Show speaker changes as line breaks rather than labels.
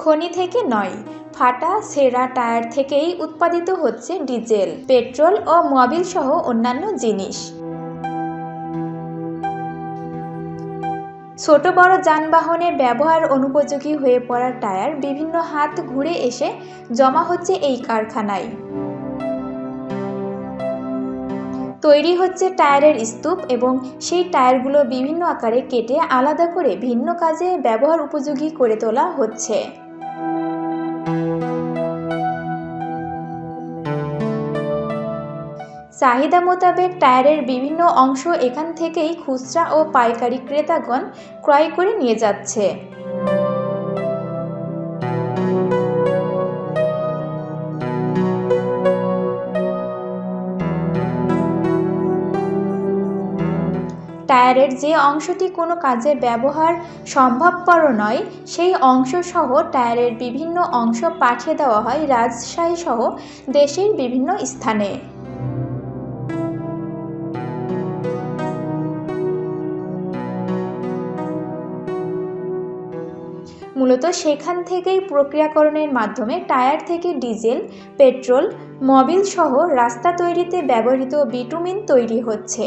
খনি থেকে নয়, ফাটা ছেঁড়া টায়ার থেকেই উৎপাদিত হচ্ছে ডিজেল, পেট্রোল ও মোবিল সহ অন্যান্য জিনিস। ছোট বড় যানবাহনে ব্যবহার অনুপযোগী হয়ে পড়া টায়ার বিভিন্ন হাত ঘুরে এসে জমা হচ্ছে এই কারখানায়। তৈরি হচ্ছে টায়ারের স্তূপ এবং সেই টায়ারগুলো বিভিন্ন আকারে কেটে আলাদা করে ভিন্ন কাজে ব্যবহার উপযোগী করে তোলা হচ্ছে। চাহিদা মোতাবেক টায়ারের বিভিন্ন অংশ এখান থেকেই খুচরা ও পাইকারি ক্রেতাগণ ক্রয় করে নিয়ে যাচ্ছে। টায়ারের যে অংশটি কোনো কাজে ব্যবহার সম্ভবপর নয়, সেই অংশ সহ টায়ারের বিভিন্ন অংশ পাঠিয়ে দেওয়া হয় রাজশাহী সহ দেশের বিভিন্ন স্থানে। মূলত সেখান থেকেই প্রক্রিয়াকরণের মাধ্যমে টায়ার থেকে ডিজেল, পেট্রোল, মোবিল সহ রাস্তা তৈরিতে ব্যবহৃত বিটুমিন তৈরি হচ্ছে।